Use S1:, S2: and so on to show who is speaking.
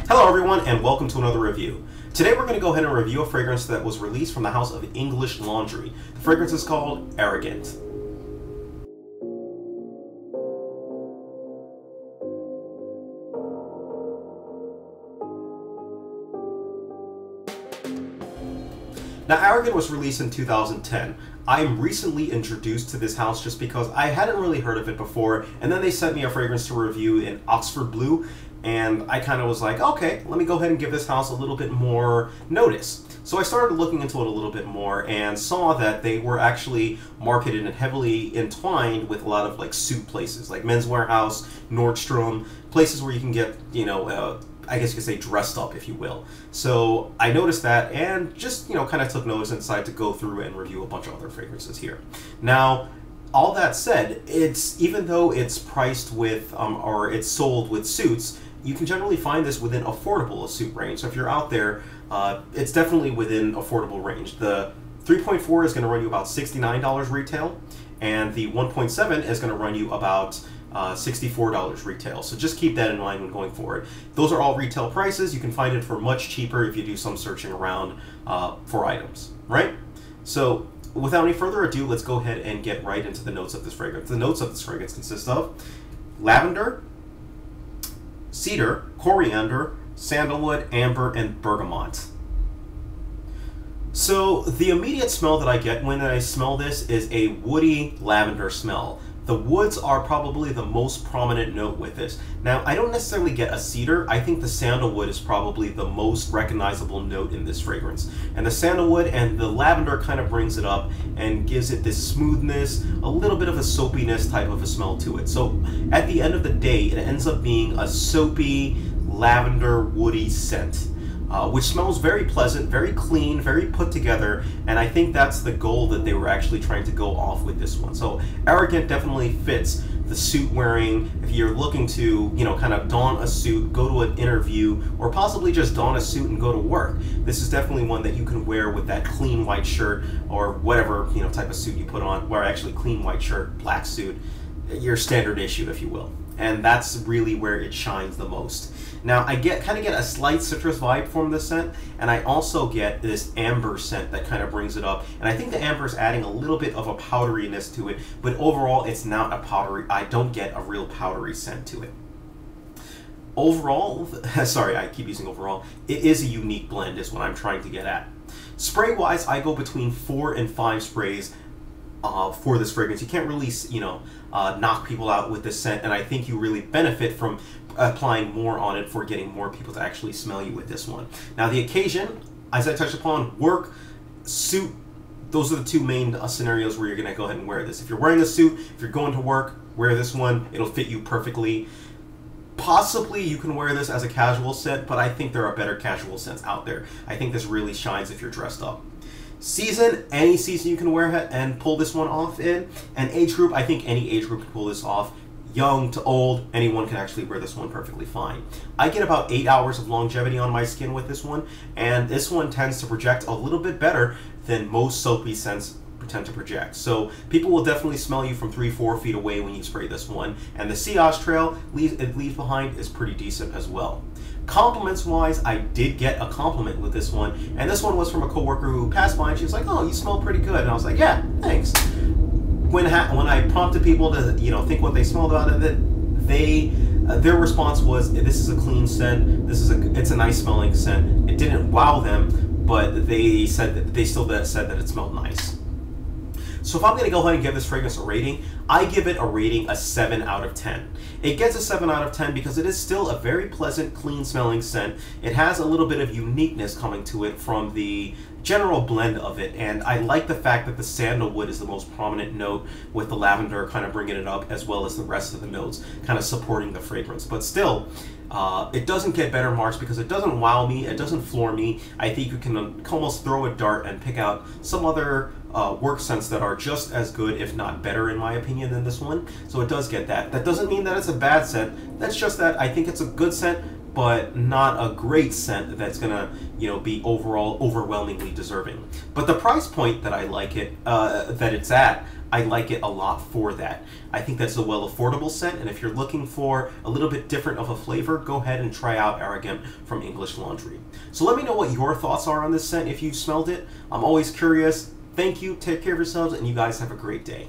S1: Hello everyone and welcome to another review. Today we're going to go ahead and review a fragrance that was released from the house of English Laundry. The fragrance is called Arrogant. Now, Arrogant was released in 2010. I am recently introduced to this house just because I hadn't really heard of it before, and then they sent me a fragrance to review in Oxford Blue, and I kind of was like, okay, let me go ahead and give this house a little bit more notice. So I started looking into it a little bit more and saw that they were actually marketed and heavily entwined with a lot of like suit places, like Men's Warehouse, Nordstrom, places where you can get, I guess you could say dressed up, if you will. So I noticed that and just, kind of took notice and decided to go through and review a bunch of other fragrances here. Now, all that said, even though it's priced with, or it's sold with suits, you can generally find this within affordable suit range. So if you're out there, it's definitely within affordable range. The 3.4 is going to run you about $69 retail, and the 1.7 is going to run you about $64 retail. So just keep that in mind when going forward. Those are all retail prices. You can find it for much cheaper if you do some searching around for items, right? So without any further ado, let's go ahead and get right into the notes of this fragrance. The notes of this fragrance consist of lavender, cedar, coriander, sandalwood, amber, and bergamot. So the immediate smell that I get when I smell this is a woody lavender smell. The woods are probably the most prominent note with this. Now, I don't necessarily get a cedar. I think the sandalwood is probably the most recognizable note in this fragrance. And the sandalwood and the lavender kind of brings it up and gives it this smoothness, a little bit of a soapiness type of a smell to it. So at the end of the day, it ends up being a soapy, lavender, woody scent. Which smells very pleasant, very clean, very put together, and I think that's the goal that they were actually trying to go off with this one. So Arrogant definitely fits the suit wearing. If you're looking to, kind of don a suit, go to an interview, or possibly just don a suit and go to work, this is definitely one that you can wear with that clean white shirt or whatever, type of suit you put on, or actually clean white shirt, black suit, your standard issue, if you will. And that's really where it shines the most. Now, I kind of get a slight citrus vibe from the scent, and I also get this amber scent that kind of brings it up. And I think the amber is adding a little bit of a powderiness to it, but overall, it's not a powdery. I don't get a real powdery scent to it. Overall, sorry, I keep using overall. It is a unique blend, is what I'm trying to get at. Spray-wise, I go between 4 and 5 sprays for this fragrance. You can't really, knock people out with this scent, and I think you really benefit from applying more on it for getting more people to actually smell you with this one. Now, the occasion, as I touched upon, work, suit, those are the two main scenarios where you're going to go ahead and wear this. If you're wearing a suit, if you're going to work, wear this one. It'll fit you perfectly. Possibly you can wear this as a casual scent, but I think there are better casual scents out there. I think this really shines if you're dressed up. Season, any season you can wear it and pull this one off in. And age group, I think any age group can pull this off. Young to old, anyone can actually wear this one perfectly fine. I get about 8 hours of longevity on my skin with this one, and this one tends to project a little bit better than most soapy scents tend to project. So people will definitely smell you from 3-4 feet away when you spray this one, and the sillage trail it leaves behind is pretty decent as well. Compliments wise, I did get a compliment with this one, and this one was from a coworker who passed by and she was like, "Oh, you smell pretty good," and I was like, "Yeah, thanks." When I prompted people to think what they smelled about it, their response was, "This is a clean scent. It's a nice smelling scent." It didn't wow them, but they said that they still said that it smelled nice. So if I'm going to go ahead and give this fragrance a rating, I give it a rating a 7 out of 10. It gets a 7 out of 10 because it is still a very pleasant, clean smelling scent. It has a little bit of uniqueness coming to it from the general blend of it, and I like the fact that the sandalwood is the most prominent note, with the lavender kind of bringing it up, as well as the rest of the notes kind of supporting the fragrance. But still, it doesn't get better marks because it doesn't wow me, it doesn't floor me. I think you can almost throw a dart and pick out some other work scents that are just as good, if not better, in my opinion, than this one. So it does get that. That doesn't mean that it's a bad scent. That's just that I think it's a good scent, but not a great scent that's gonna, be overall overwhelmingly deserving. But the price point that I like it, that it's at, I like it a lot for that. I think that's a well affordable scent, and if you're looking for a little bit different of a flavor, go ahead and try out Arrogant from English Laundry. So let me know what your thoughts are on this scent if you've smelled it. I'm always curious. Thank you, take care of yourselves, and you guys have a great day.